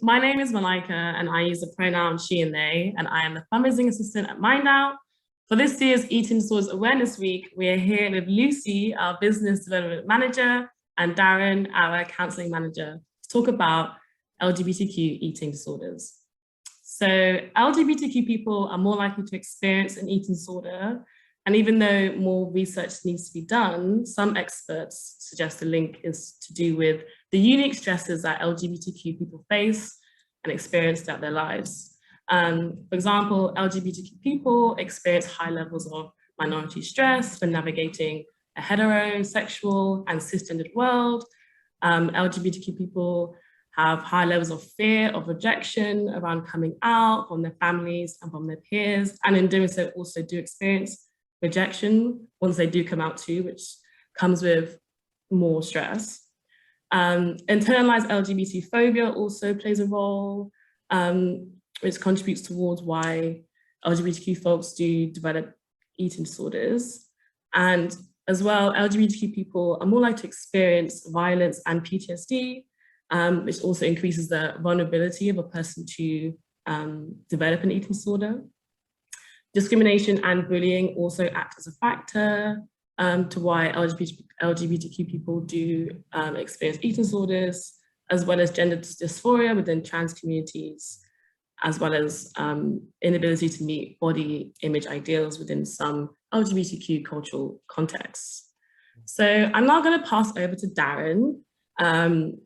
my name is Malika and I use the pronoun she and they, and I am the fundraising assistant at MindOut. For this year's Eating Disorders Awareness Week, we are here with Lucy, our business development manager, and Darren, our counselling manager, to talk about LGBTQ eating disorders. So LGBTQ people are more likely to experience an eating disorder, and even though more research needs to be done, some experts suggest the link is to do with the unique stresses that LGBTQ people face and experience throughout their lives. For example, LGBTQ people experience high levels of minority stress when navigating a heterosexual and cisgendered world. LGBTQ people have high levels of fear of rejection around coming out from their families and from their peers, and in doing so also do experience rejection once they do come out too, which comes with more stress. Internalized LGBT phobia also plays a role, which contributes towards why LGBTQ folks do develop eating disorders. And as well, LGBTQ people are more likely to experience violence and PTSD, which also increases the vulnerability of a person to develop an eating disorder. Discrimination and bullying also act as a factor to why LGBTQ people do experience eating disorders, as well as gender dysphoria within trans communities, as well as inability to meet body image ideals within some LGBTQ cultural contexts. So I'm now going to pass over to Darren.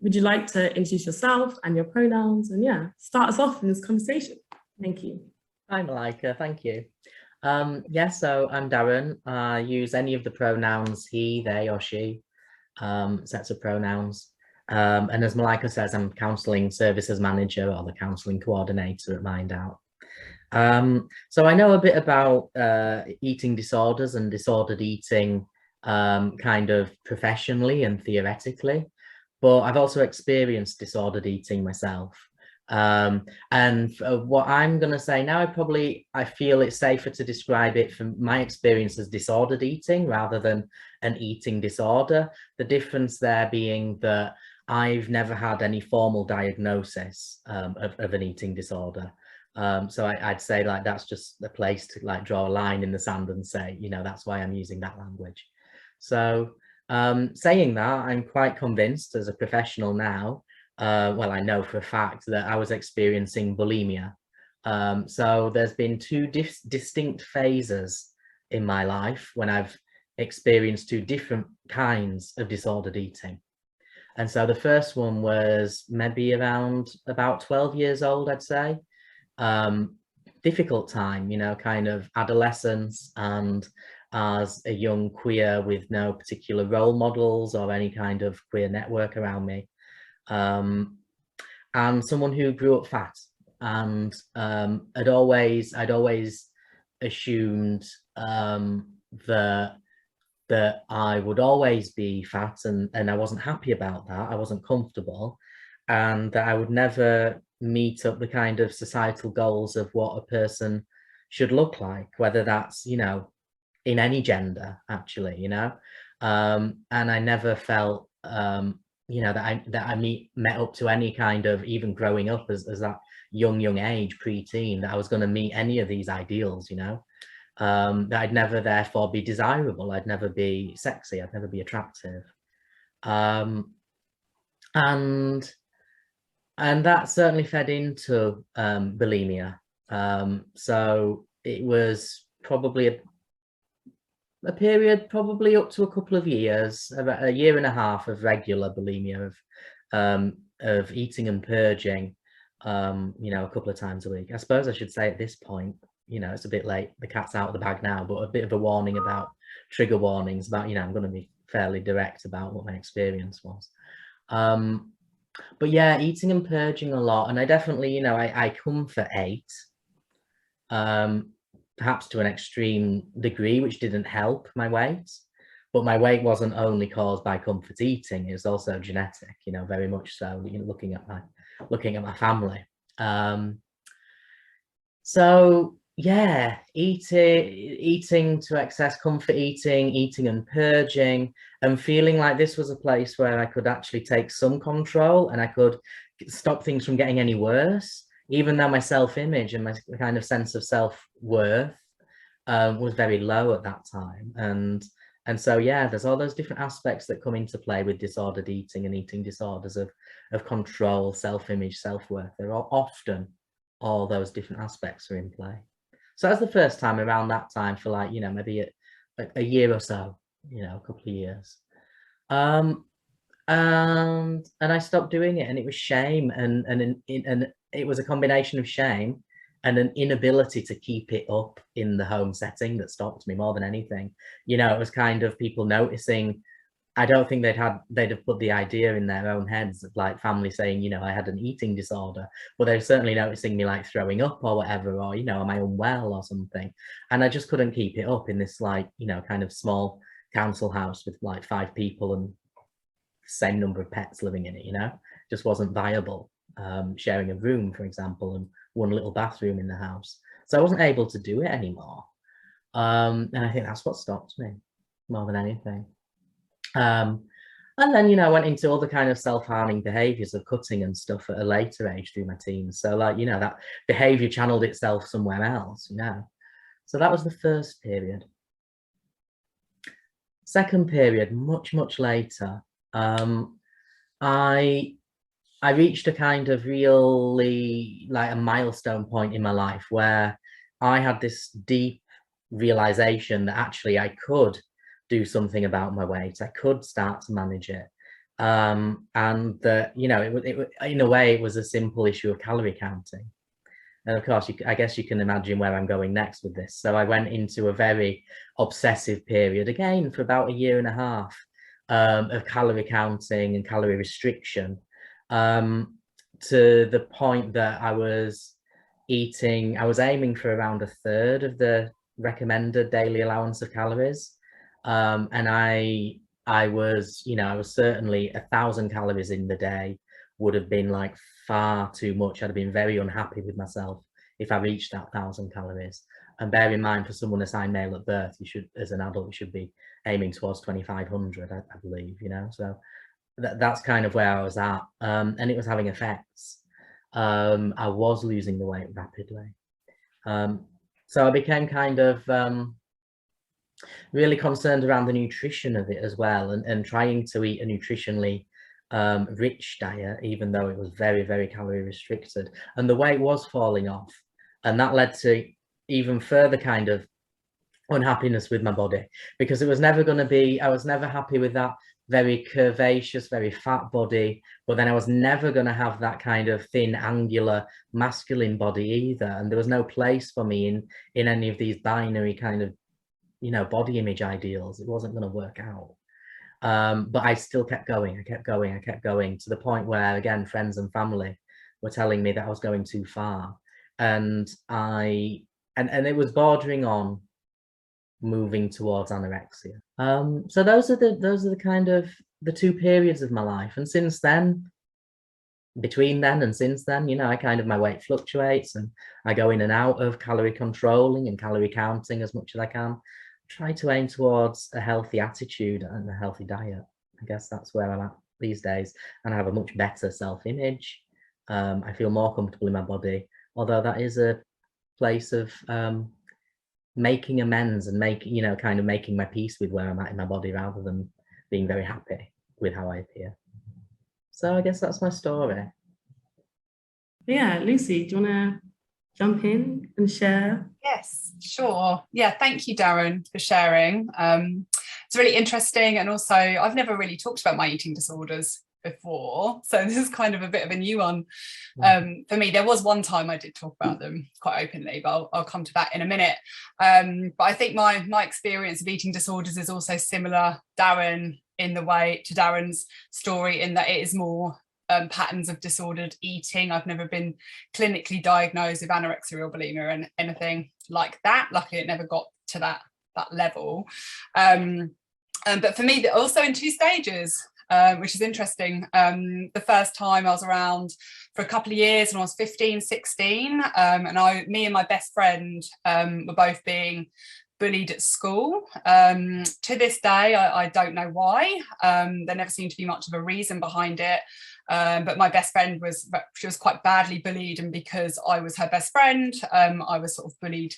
Would you like to introduce yourself and your pronouns and start us off in this conversation? Thank you. Hi Malika, thank you. So I'm Darren. I use any of the pronouns he, they or she, sets of pronouns. And as Malika says, I'm Counselling Services Manager or the Counselling Coordinator at MindOut. So I know a bit about eating disorders and disordered eating kind of professionally and theoretically, but I've also experienced disordered eating myself. And what I'm going to say now, I feel it's safer to describe it from my experience as disordered eating rather than an eating disorder. The difference there being that I've never had any formal diagnosis of an eating disorder. So I'd say like that's just a place to like draw a line in the sand and say, you know, that's why I'm using that language. So saying that, I'm quite convinced as a professional now, well, I know for a fact that I was experiencing bulimia. So there's been two distinct phases in my life when I've experienced two different kinds of disordered eating. And so the first one was maybe around about 12 years old, I'd say. Difficult time, you know, kind of adolescence, and as a young queer with no particular role models or any kind of queer network around me. And someone who grew up fat, and I'd always assumed that I would always be fat, and I wasn't happy about that. I wasn't comfortable, and that I would never meet up the kind of societal goals of what a person should look like, whether that's, you know, in any gender actually, you know, and I never felt you know, that I met up to any kind of, even growing up as that young age, pre-teen, that I was going to meet any of these ideals, you know, that I'd never therefore be desirable, I'd never be sexy, I'd never be attractive. And that certainly fed into bulimia. So it was probably a period, probably up to a couple of years, about a year and a half of regular bulimia, of eating and purging, you know, a couple of times a week. I suppose I should say at this point, you know, it's a bit late, the cat's out of the bag now, but a bit of a warning about trigger warnings about, you know, I'm going to be fairly direct about what my experience was. But yeah, eating and purging a lot. And I definitely, you know, I come for 8. Perhaps to an extreme degree, which didn't help my weight, but my weight wasn't only caused by comfort eating, it was also genetic, you know, very much so, you know, looking at my family. So yeah, eating to excess, comfort eating and purging, and feeling like this was a place where I could actually take some control and I could stop things from getting any worse, even though my self-image and my kind of sense of self-worth was very low at that time. And so, yeah, there's all those different aspects that come into play with disordered eating and eating disorders of control, self-image, self-worth. They're often all those different aspects are in play. So that's the first time around that time for, like, maybe a year or so, a couple of years. And I stopped doing it, and it was shame, and it was a combination of shame and an inability to keep it up in the home setting that stopped me more than anything. It was kind of people noticing. I don't think they'd have put the idea in their own heads of, like, family saying, I had an eating disorder, but they're certainly noticing me, like, throwing up or whatever, or, am I unwell or something? And I just couldn't keep it up in this, like, kind of small council house with, like, 5 people and same number of pets living in it, just wasn't viable. Sharing a room, for example, and one little bathroom in the house. So I wasn't able to do it anymore. And I think that's what stopped me more than anything. And then, I went into other kind of self-harming behaviors of cutting and stuff at a later age through my teens. So, like, that behavior channeled itself somewhere else, So that was the first period. Second period, much, much later, I reached a kind of really, like, a milestone point in my life where I had this deep realization that actually I could do something about my weight. I could start to manage it. And that, it in a way, it was a simple issue of calorie counting. And of course, I guess you can imagine where I'm going next with this. So I went into a very obsessive period, again, for about a year and a half, of calorie counting and calorie restriction, to the point that I was aiming for around a third of the recommended daily allowance of calories. And I was, I was certainly 1,000 calories in the day would have been, like, far too much. I'd have been very unhappy with myself if I reached that 1,000 calories. And bear in mind, for someone assigned male at birth, you should, as an adult, you should be aiming towards 2,500, I believe, So that's kind of where I was at. And it was having effects. I was losing the weight rapidly. So I became kind of really concerned around the nutrition of it as well, and trying to eat a nutritionally rich diet, even though it was very, very calorie restricted. And the weight was falling off. And that led to even further kind of unhappiness with my body, because it was never going to be, I was never happy with that very curvaceous, very fat body, but then I was never going to have that kind of thin, angular, masculine body either. And there was no place for me in any of these binary kind of, body image ideals. It wasn't going to work out. But I still kept going. I kept going to the point where, again, friends and family were telling me that I was going too far. And it was bordering on moving towards anorexia. So those are the kind of the 2 periods of my life. And since then, between then and since then, my weight fluctuates, and I go in and out of calorie controlling and calorie counting as much as I can. Try to aim towards a healthy attitude and a healthy diet. I guess that's where I'm at these days, and I have a much better self-image. I feel more comfortable in my body, although that is a place of making amends and making my peace with where I'm at in my body, rather than being very happy with how I appear. So I guess that's my story. Yeah, Lucy, do you want to jump in and share? Yes, sure. Yeah, thank you, Darren, for sharing. It's really interesting, and also I've never really talked about my eating disorders before, so this is kind of a bit of a new one for me. There was one time I did talk about them quite openly, but I'll come to that in a minute. But I think my experience of eating disorders is also similar, Darren, in the way to Darren's story, in that it is more patterns of disordered eating. I've never been clinically diagnosed with anorexia or bulimia and anything like that. Luckily, it never got to that level. But for me, also in 2 stages. which is interesting. The first time I was around for a couple of years when I was 15, 16, and me and my best friend were both being bullied at school. To this day, I don't know why. There never seemed to be much of a reason behind it. But my best friend was quite badly bullied, and because I was her best friend, I was sort of bullied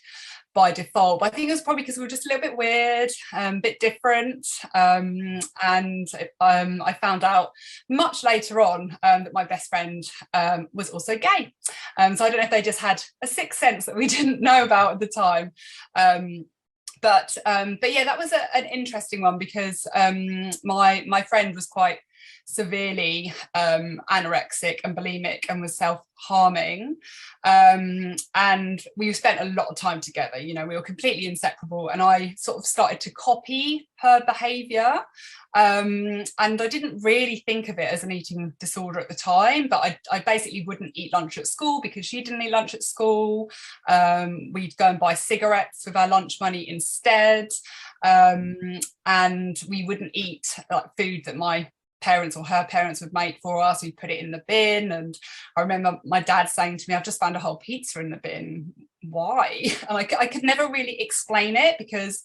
by default. But I think it was probably because we were just a little bit weird, a bit different, and I found out much later on that my best friend was also gay. So I don't know if they just had a sixth sense that we didn't know about at the time. But yeah, that was an interesting one, because my friend was quite severely anorexic and bulimic and was self-harming, and we spent a lot of time together. You know, we were completely inseparable, and I sort of started to copy her behavior, and I didn't really think of it as an eating disorder at the time, but I basically wouldn't eat lunch at school because she didn't eat lunch at school. We'd go and buy cigarettes with our lunch money instead, and we wouldn't eat like food that my parents or her parents would make for us. We'd put it in the bin. And I remember my dad saying to me, "I've just found a whole pizza in the bin. Why?" And I could never really explain it, because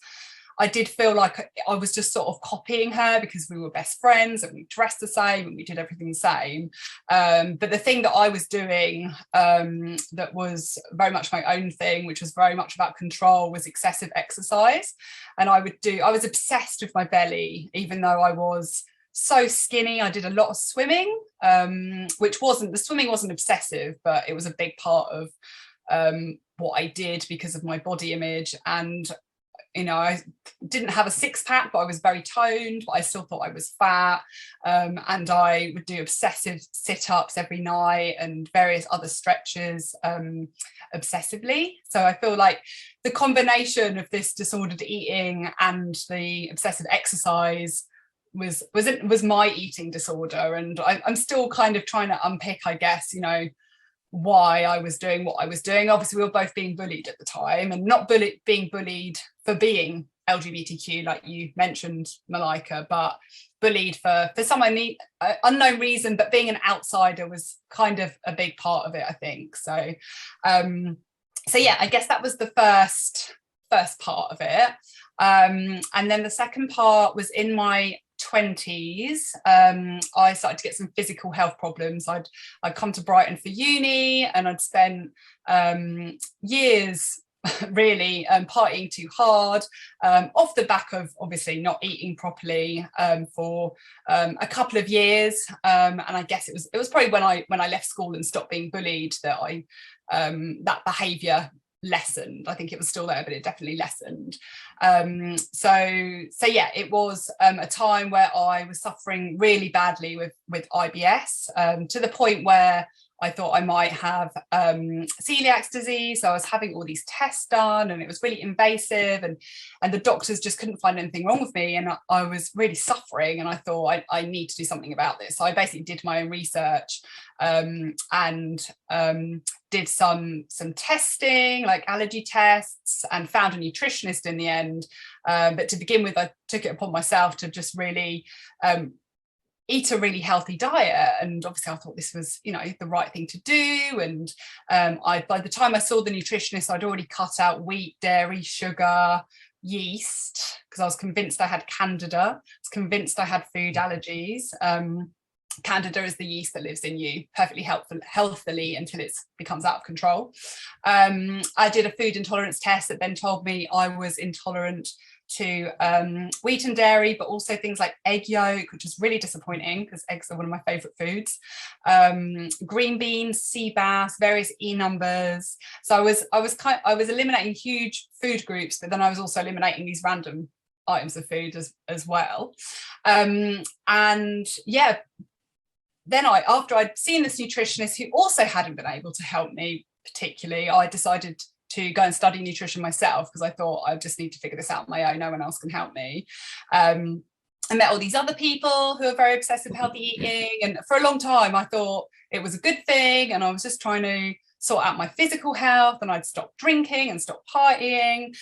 I did feel like I was just sort of copying her, because we were best friends and we dressed the same and we did everything the same. But the thing that I was doing that was very much my own thing, which was very much about control, was excessive exercise. And I was obsessed with my belly, even though I was so skinny. I did a lot of swimming, the swimming wasn't obsessive, but it was a big part of what I did because of my body image. And you know, I didn't have a six-pack, but I was very toned, but I still thought I was fat, and I would do obsessive sit-ups every night and various other stretches obsessively. So I feel like the combination of this disordered eating and the obsessive exercise was my eating disorder. And I'm still kind of trying to unpick, I guess, you know, why I was doing what I was doing. Obviously, we were both being bullied at the time, and not being bullied for being LGBTQ, like you mentioned, Malika, but bullied for some unknown reason. But being an outsider was kind of a big part of it, I think. So, so yeah, I guess that was the first part of it. And then the second part was in my 20s. I started to get some physical health problems. I'd come to Brighton for uni, and I'd spent years really partying too hard, off the back of obviously not eating properly for a couple of years, and I guess it was probably when I left school and stopped being bullied that that behaviour lessened. I think it was still there, but it definitely lessened. So yeah, it was a time where I was suffering really badly with IBS, to the point where I thought I might have celiac disease. So I was having all these tests done, and it was really invasive, and the doctors just couldn't find anything wrong with me, and I was really suffering, and I thought I need to do something about this. So I basically did my own research, and did some testing, like allergy tests, and found a nutritionist in the end. But to begin with, I took it upon myself to just really eat a really healthy diet, and obviously I thought this was, you know, the right thing to do. And by the time I saw the nutritionist, I'd already cut out wheat, dairy, sugar, yeast, because I was convinced I had candida. I was convinced I had food allergies. Candida is the yeast that lives in you perfectly healthily until it becomes out of control. I did a food intolerance test that then told me I was intolerant to wheat and dairy, but also things like egg yolk, which is really disappointing because eggs are one of my favourite foods. Green beans, sea bass, various E numbers. So I was eliminating huge food groups, but then I was also eliminating these random items of food as well. And yeah, then after I'd seen this nutritionist who also hadn't been able to help me particularly, I decided to go and study nutrition myself, because I thought I just need to figure this out on my own. No one else can help me. I met all these other people who are very obsessed with healthy eating, and for a long time I thought it was a good thing, and I was just trying to sort out my physical health, and I'd stop drinking and stop partying.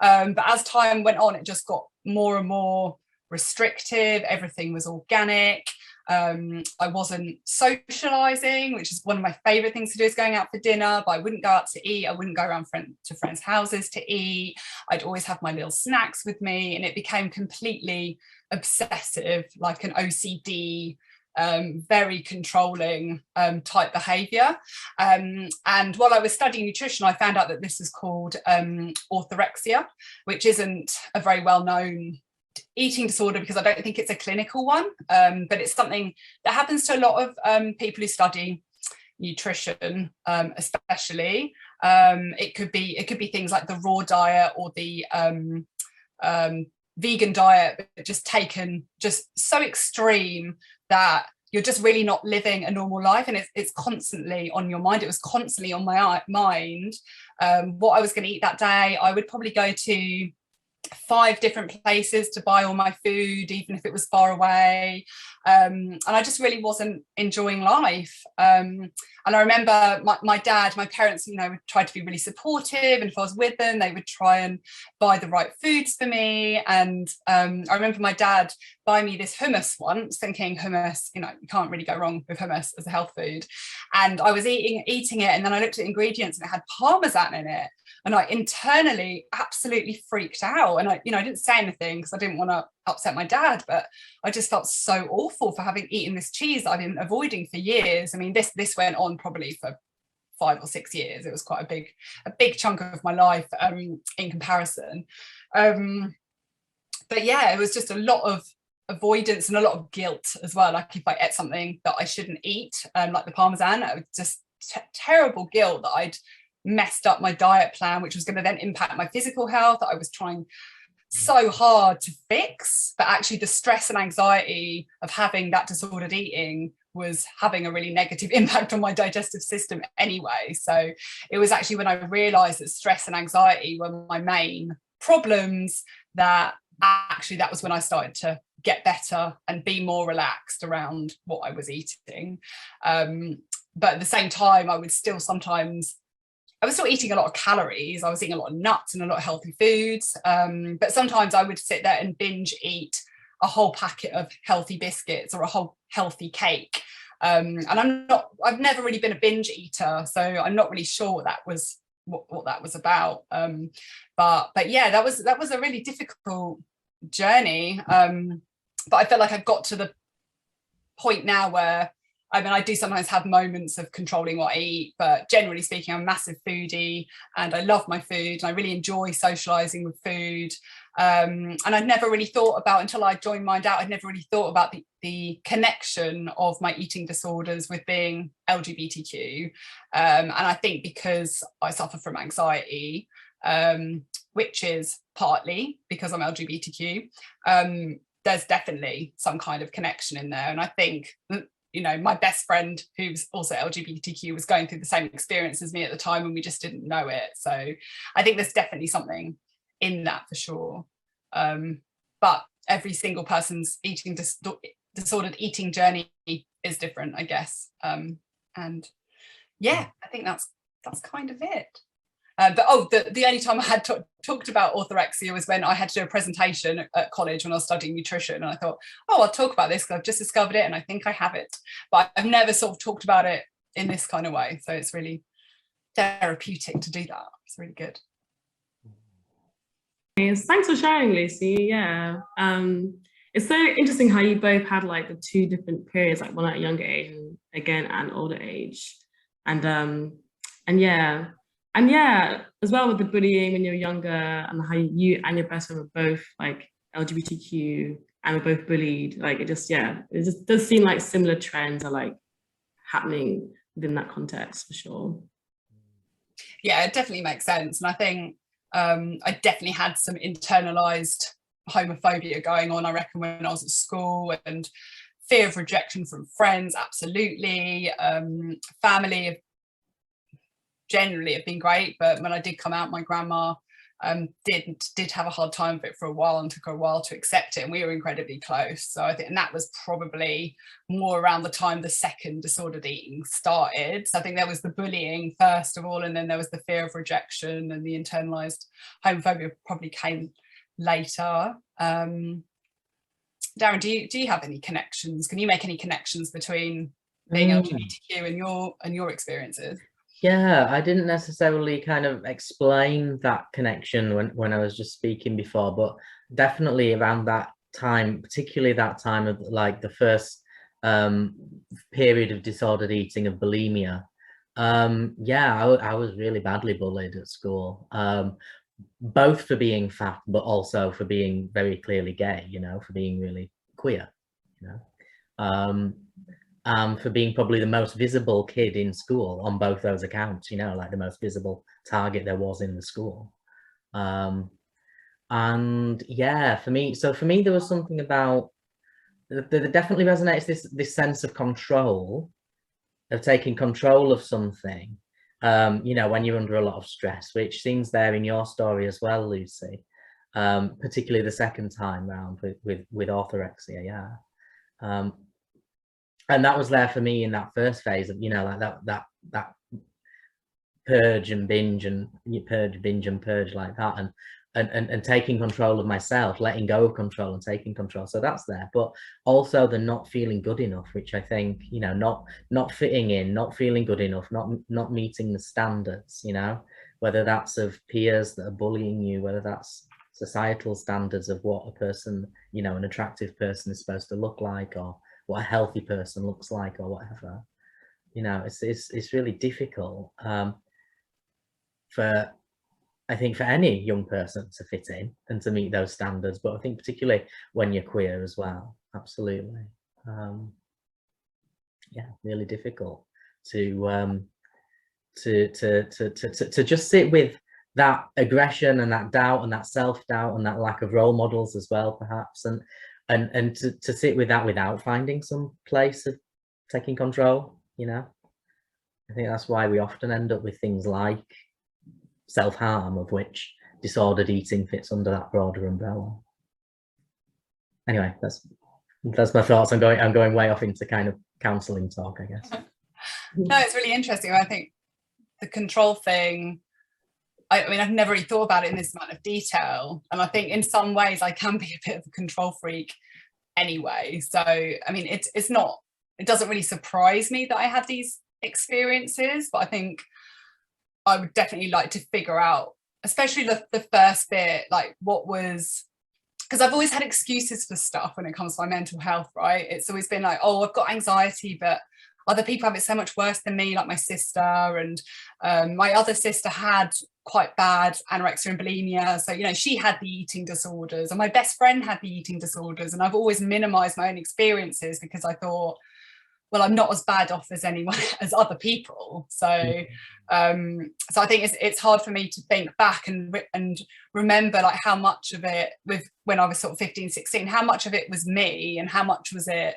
But as time went on, it just got more and more restrictive, everything was organic. I wasn't socializing, which is one of my favorite things to do, is going out for dinner, but I wouldn't go out to eat. I wouldn't go around to friends' houses to eat. I'd always have my little snacks with me, and it became completely obsessive, like an OCD, very controlling type behavior. And while I was studying nutrition, I found out that this is called orthorexia, which isn't a very well-known eating disorder because I don't think it's a clinical one, but it's something that happens to a lot of people who study nutrition, especially. It could be things like the raw diet or the vegan diet, but just taken just so extreme that you're just really not living a normal life, and it's constantly on your mind. It was constantly on my mind what I was going to eat that day. I would probably go to 5 different places to buy all my food, even if it was far away, and I just really wasn't enjoying life. And I remember my dad, my parents, you know, would try to be really supportive, and if I was with them, they would try and buy the right foods for me. And I remember my dad buying me this hummus once, thinking hummus, you know, you can't really go wrong with hummus as a health food. And I was eating it, and then I looked at ingredients and it had parmesan in it. And I internally absolutely freaked out. And I didn't say anything because I didn't want to upset my dad, but I just felt so awful for having eaten this cheese that I've been avoiding for years. I mean, this went on probably for 5 or 6 years. It was quite a big chunk of my life in comparison. But yeah, it was just a lot of avoidance and a lot of guilt as well. Like if I ate something that I shouldn't eat, like the parmesan, it was just terrible guilt that I'd messed up my diet plan, which was going to then impact my physical health that I was trying so hard to fix. But actually the stress and anxiety of having that disordered eating was having a really negative impact on my digestive system anyway. So it was actually when I realized that stress and anxiety were my main problems that was when I started to get better and be more relaxed around what I was eating. But at the same time, I was still eating a lot of calories. I was eating a lot of nuts and a lot of healthy foods. But sometimes I would sit there and binge eat a whole packet of healthy biscuits or a whole healthy cake. And I've never really been a binge eater, so I'm not really sure what that was about. But yeah, that was a really difficult journey. But I felt like I've got to the point now where, I mean, I do sometimes have moments of controlling what I eat, but generally speaking, I'm a massive foodie and I love my food and I really enjoy socializing with food. And I'd never really thought about, until I joined MindOut, I'd never really thought about the connection of my eating disorders with being LGBTQ. And I think because I suffer from anxiety, which is partly because I'm LGBTQ, there's definitely some kind of connection in there. And I think, you know, my best friend who's also LGBTQ was going through the same experience as me at the time, and we just didn't know it. So I think there's definitely something in that for sure. But every single person's disordered eating journey is different, I guess. And yeah, I think that's kind of it. But the only time I had talked about orthorexia was when I had to do a presentation at college when I was studying nutrition, and I thought, oh, I'll talk about this because I've just discovered it and I think I have it. But I've never sort of talked about it in this kind of way, so it's really therapeutic to do that. It's really good. Thanks for sharing, Lucy. Yeah, it's so interesting how you both had like the 2 different periods, like one at a younger age and again at an older age, and yeah. And yeah, as well with the bullying when you're younger, and how you and your best friend were both like LGBTQ and were both bullied. Like it just does seem like similar trends are like happening within that context for sure. Yeah, it definitely makes sense. And I think I definitely had some internalized homophobia going on, I reckon, when I was at school, and fear of rejection from friends, absolutely. Family generally have been great, but when I did come out, my grandma did have a hard time with it for a while and took her a while to accept it, and we were incredibly close. So I think, and that was probably more around the time the second disordered eating started. So I think there was the bullying first of all, and then there was the fear of rejection, and the internalized homophobia probably came later. Darren, do you have any connections? Can you make any connections between being LGBTQ and your experiences? Yeah, I didn't necessarily kind of explain that connection when I was just speaking before, but definitely around that time, particularly that time of like the first period of disordered eating, of bulimia. Yeah, I was really badly bullied at school, both for being fat, but also for being very clearly gay, you know, for being really queer, you know. For being probably the most visible kid in school on both those accounts, you know, like the most visible target there was in the school. And yeah, for me, there was something about that definitely resonates, this sense of control, of taking control of something, you know, when you're under a lot of stress, which seems there in your story as well, Lucy, particularly the second time round with orthorexia, yeah. And that was there for me in that first phase of, you know, like that purge and binge, and you purge, binge and purge like that, and taking control of myself, letting go of control and taking control. So that's there, but also the not feeling good enough, which I think, you know, not fitting in, not feeling good enough, not meeting the standards, you know, whether that's of peers that are bullying you, whether that's societal standards of what a person, you know, an attractive person is supposed to look like, or what a healthy person looks like, or whatever. You know, it's really difficult for, I think, for any young person to fit in and to meet those standards, but I think particularly when you're queer as well. Absolutely. Yeah, really difficult to just sit with that aggression and that doubt and that self-doubt and that lack of role models as well, perhaps, and to sit with that without finding some place of taking control, you know. I think that's why we often end up with things like self-harm, of which disordered eating fits under that broader umbrella. Anyway, that's my thoughts. I'm going way off into kind of counselling talk, I guess. No, it's really interesting. I think the control thing, I mean, I've never really thought about it in this amount of detail, and I think in some ways I can be a bit of a control freak anyway. So I mean, it doesn't really surprise me that I had these experiences, but I think I would definitely like to figure out, especially the first bit, like what was, because I've always had excuses for stuff when it comes to my mental health, right? It's always been like, oh, I've got anxiety, but other people have it so much worse than me, like my sister, and my other sister had quite bad anorexia and bulimia. So, you know, she had the eating disorders, and my best friend had the eating disorders. And I've always minimized my own experiences because I thought, well, I'm not as bad off as anyone, as other people. So, so I think it's hard for me to think back and remember like how much of it, when I was sort of 15, 16, how much of it was me and how much was it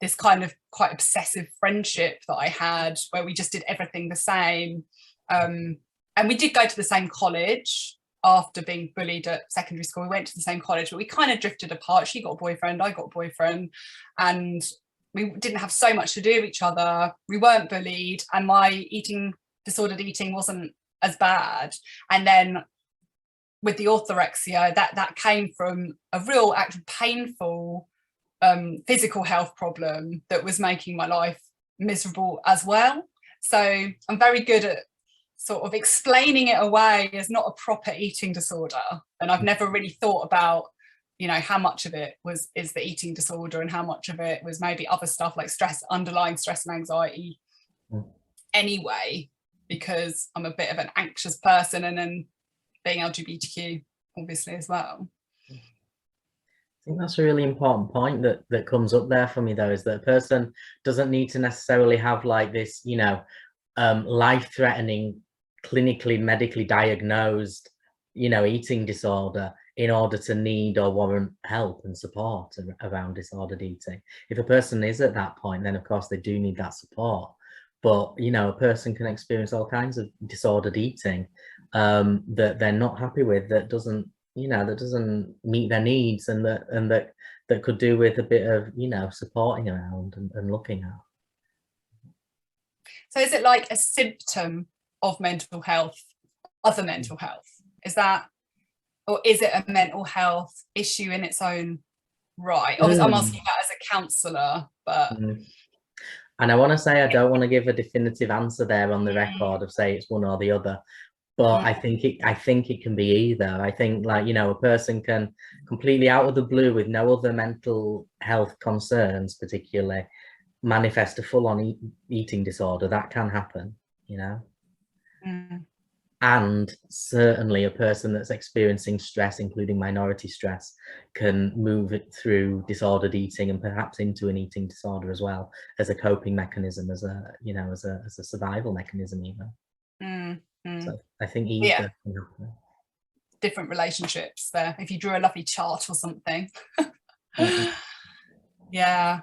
this kind of quite obsessive friendship that I had, where we just did everything the same. And we did go to the same college after being bullied at secondary school. We went to the same college, but we kind of drifted apart. She got a boyfriend, I got a boyfriend, and we didn't have so much to do with each other. We weren't bullied, and my disordered eating wasn't as bad. And then with the orthorexia, that came from a real actual painful physical health problem that was making my life miserable as well. So I'm very good at sort of explaining it away as not a proper eating disorder, and I've never really thought about, you know, how much of it is the eating disorder and how much of it was maybe other stuff like underlying stress and anxiety anyway, because I'm a bit of an anxious person, and then being LGBTQ obviously as well. I think that's a really important point that comes up there for me, though, is that a person doesn't need to necessarily have like this, you know, life-threatening, clinically, medically diagnosed, you know, eating disorder in order to need or warrant help and support around disordered eating. If a person is at that point, then of course they do need that support. But, you know, a person can experience all kinds of disordered eating that they're not happy with, that doesn't, you know, that doesn't meet their needs, and that could do with a bit of, you know, supporting around and looking at. So is it like a symptom of mental health, other mental health? Is that, or is it a mental health issue in its own Right. Obviously, I'm asking that as a counsellor, but and I want to say I don't want to give a definitive answer there on the record of say it's one or the other, but I think it can be either. I think, like, you know, a person can completely out of the blue with no other mental health concerns particularly manifest a full-on eating disorder. That can happen, you know. And certainly a person that's experiencing stress, including minority stress, can move it through disordered eating and perhaps into an eating disorder as well, as a coping mechanism, as a, you know, as a survival mechanism even. So I think either can happen. Different relationships there, if you drew a lovely chart or something. Yeah,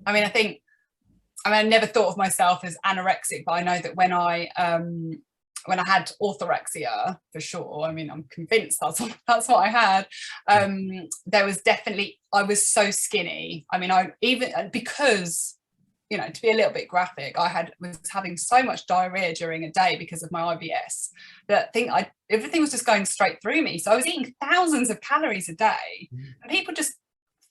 I mean, I never thought of myself as anorexic, but I know that when I had orthorexia, for sure, I mean, I'm convinced that's what I had, there was definitely, I was so skinny. I mean, because, you know, to be a little bit graphic, was having so much diarrhea during a day because of my IBS that everything was just going straight through me. So I was eating thousands of calories a day, and people just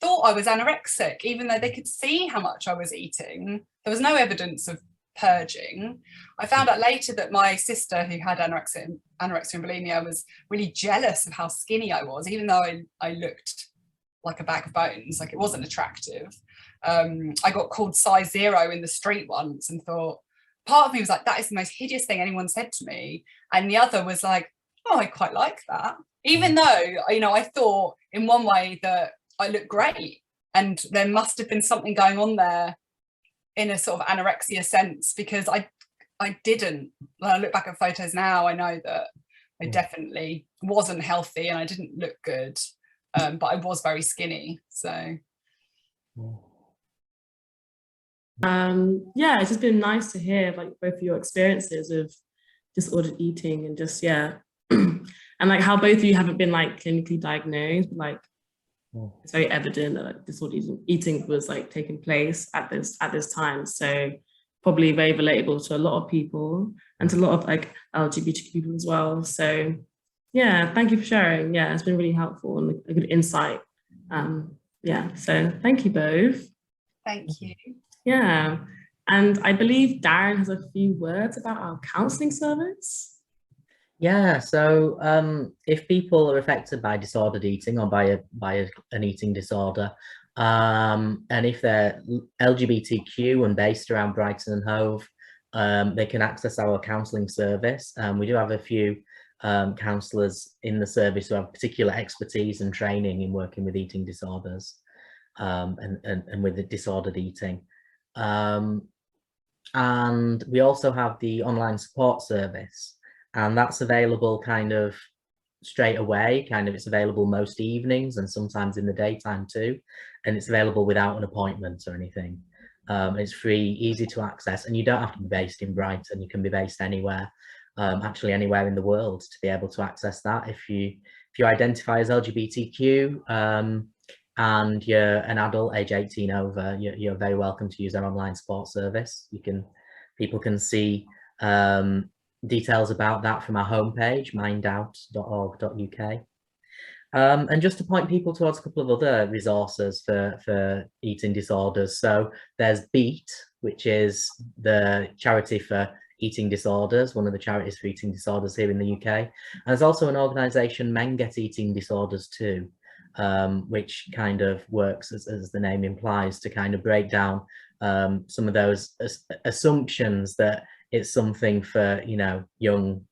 thought I was anorexic, even though they could see how much I was eating. There was no evidence of purging. I found out later that my sister, who had anorexia and bulimia, was really jealous of how skinny I was, even though I looked like a bag of bones. Like, it wasn't attractive. I got called size 0 in the street once, and thought, part of me was like, that is the most hideous thing anyone said to me, and the other was like, oh, I quite like that, even though, you know, I thought in one way that I looked great, and there must have been something going on there in a sort of anorexia sense, because I didn't, when I look back at photos now, I know that I definitely wasn't healthy and I didn't look good, but I was very skinny. So yeah, it's just been nice to hear like both of your experiences of disordered eating, and just and like how both of you haven't been like clinically diagnosed, but like it's very evident that like, disordered eating was like taking place at this time. So probably very relatable to a lot of people, and to a lot of like LGBTQ people as well. So yeah, thank you for sharing. Yeah, it's been really helpful and a good insight. Yeah, so thank you both. Thank you. Yeah, and I believe Darren has a few words about our counselling service. Yeah, so if people are affected by disordered eating or by an eating disorder, and if they're LGBTQ and based around Brighton and Hove, they can access our counselling service. We do have a few counsellors in the service who have particular expertise and training in working with eating disorders and with the disordered eating. And we also have the online support service. And that's available kind of straight away, it's available most evenings and sometimes in the daytime too. And it's available without an appointment or anything. It's free, easy to access, and you don't have to be based in Brighton. You can be based anywhere, actually anywhere in the world, to be able to access that. If you identify as LGBTQ and you're an adult age 18 over, you're very welcome to use our online support service. People can see details about that from our homepage, mindout.org.uk. And just to point people towards a couple of other resources for eating disorders. So there's BEAT, which is the charity for eating disorders, one of the charities for eating disorders here in the UK. And there's also an organisation, Men Get Eating Disorders Too, which kind of works, as the name implies, to kind of break down some of those assumptions that it's something for, you know, young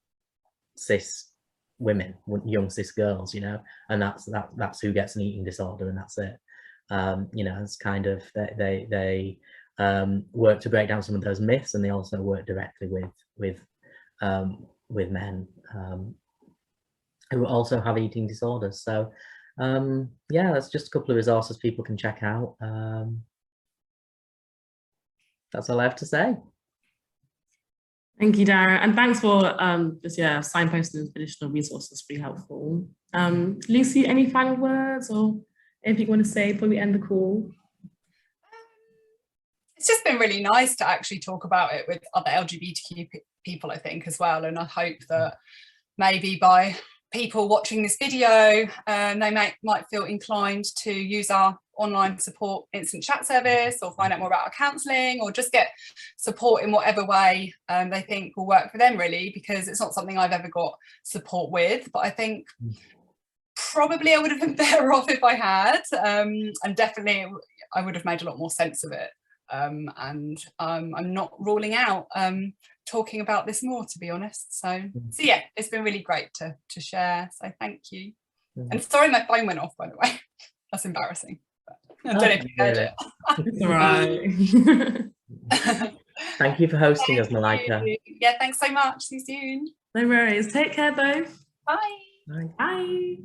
cis women, young cis girls, you know, and that's who gets an eating disorder, and that's it. You know, it's kind of they work to break down some of those myths, and they also work directly with men who also have eating disorders. So yeah, that's just a couple of resources people can check out. That's all I have to say. Thank you, Darren, and thanks for just signposting additional resources. Really helpful. Lucy, any final words or anything you want to say before we end the call? It's just been really nice to actually talk about it with other LGBTQ people, I think, as well. And I hope that maybe by people watching this video, they might feel inclined to use our online support instant chat service, or find out more about our counselling, or just get support in whatever way they think will work for them, really, because it's not something I've ever got support with, but I think probably I would have been better off if I had, and definitely I would have made a lot more sense of it, and I'm not ruling out talking about this more, to be honest. So yeah, it's been really great to share, so thank you. And sorry my phone went off, by the way. That's embarrassing. I don't know if you heard it. It's all right. Thank you for hosting us, Malika. Yeah, thanks so much. See you soon. No worries. Take care, both. Bye. Bye. Bye.